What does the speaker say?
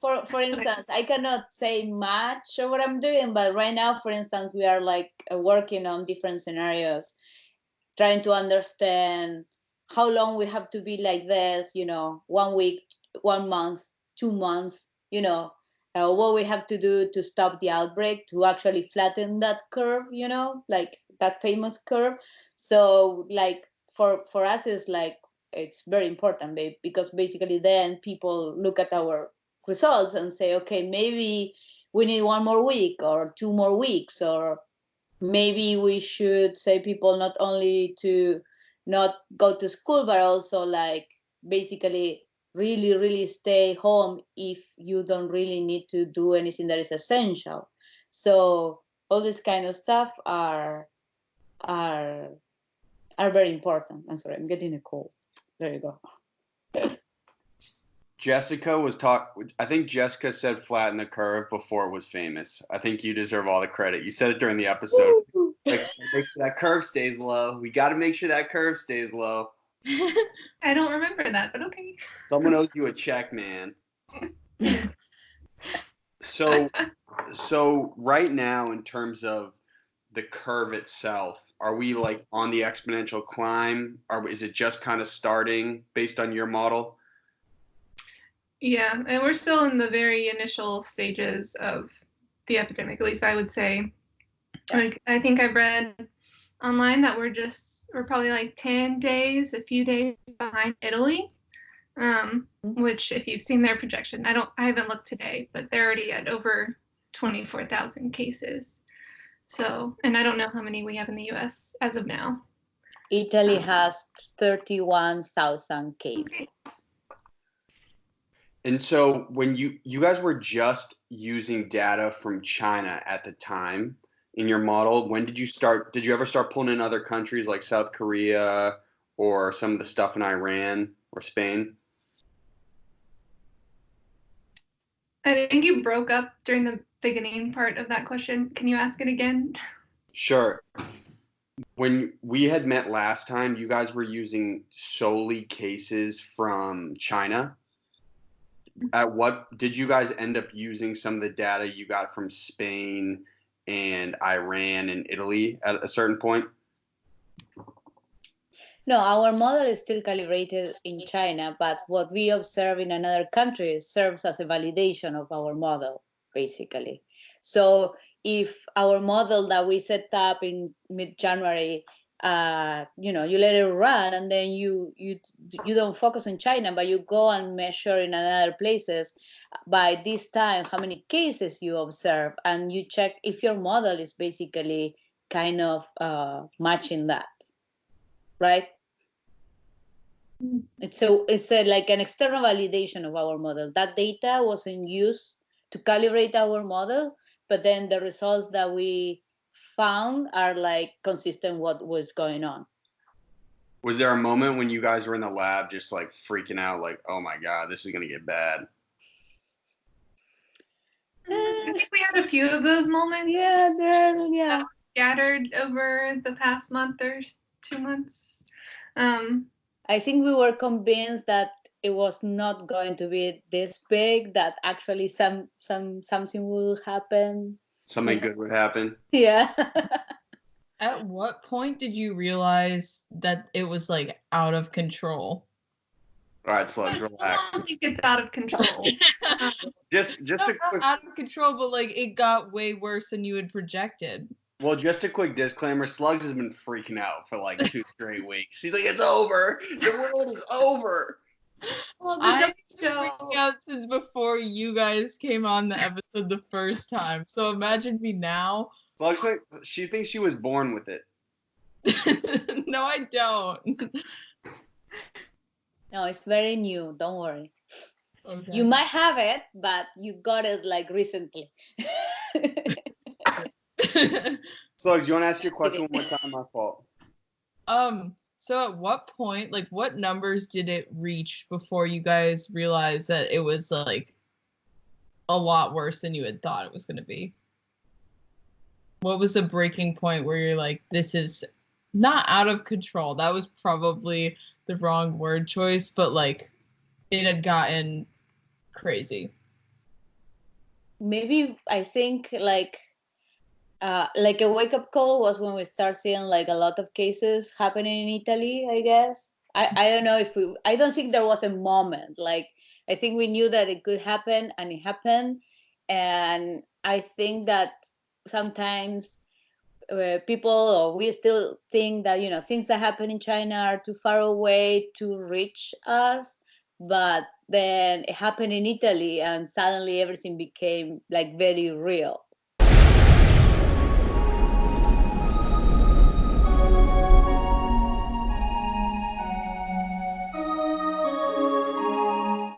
Well, for instance, I cannot say much of what I'm doing, but right now, for instance, we are like working on different scenarios, trying to understand how long we have to be like this, 1 week, 1 month, 2 months, what we have to do to stop the outbreak, to actually flatten that curve, like that famous curve. So like for us, it's very important, because basically then people look at our results and say, okay, maybe we need 1 more week or 2 more weeks, or maybe we should say people not only to not go to school, but also like basically really, really stay home if you don't really need to do anything that is essential. So all this kind of stuff are very important. I'm sorry, I'm getting a cold. There you go. I think Jessica said flatten the curve before it was famous. I think you deserve all the credit. You said it during the episode. Make sure that curve stays low. We got to make sure that curve stays low. I don't remember that, but okay. Someone owes you a check, man. So right now, in terms of the curve itself, are we like on the exponential climb? Is it just kind of starting based on your model? Yeah, and we're still in the very initial stages of the epidemic, at least I would say. Like, I think I've read online that we're probably like 10 days, a few days behind Italy, which if you've seen their projection, I haven't looked today, but they're already at over 24,000 cases. So, and I don't know how many we have in the US as of now. Italy has 31,000 cases. And so when you guys were just using data from China at the time in your model, when did you ever start pulling in other countries like South Korea or some of the stuff in Iran or Spain? I think you broke up during the beginning part of that question. Can you ask it again? Sure. When we had met last time, you guys were using solely cases from China. At what did you guys end up using some of the data you got from Spain and Iran and Italy at a certain point? No, our model is still calibrated in China, but what we observe in another country serves as a validation of our model, basically. So if our model that we set up in mid-January, you let it run, and then you don't focus on China, but you go and measure in other places by this time how many cases you observe, and you check if your model is basically kind of matching that, right? It's like an external validation of our model. That data was in use to calibrate our model, but then the results that we found are like consistent what was going on. Was there a moment when you guys were in the lab just like freaking out, like, oh my God, this is going to get bad? I think we had a few of those moments. Yeah. Scattered over the past month or 2 months. I think we were convinced that it was not going to be this big, that actually something will happen. Something good would happen. Yeah. At what point did you realize that it was like out of control? All right, Slugs, relax. I don't think it's out of control. just a quick, out of control, but like it got way worse than you had projected. Well, just a quick disclaimer: Slugs has been freaking out for like 2 straight weeks. She's like, "It's over. The world is over." Well, I've been freaking out since before you guys came on the episode the first time. So imagine me now. Slugs, like, she thinks she was born with it. No, I don't. No, it's very new. Don't worry. Okay. You might have it, but you got it like recently. Slugs, you want to ask your question one more time? My fault. So at what point, like, what numbers did it reach before you guys realized that it was like a lot worse than you had thought it was going to be? What was the breaking point where you're like, this is not out of control? That was probably the wrong word choice, but like it had gotten crazy? Maybe I think like a wake-up call was when we start seeing like a lot of cases happening in Italy, I guess. I don't know if I don't think there was a moment. Like, I think we knew that it could happen, and it happened. And I think that sometimes people, or we still think that, you know, things that happen in China are too far away to reach us. But then it happened in Italy, and suddenly everything became like very real.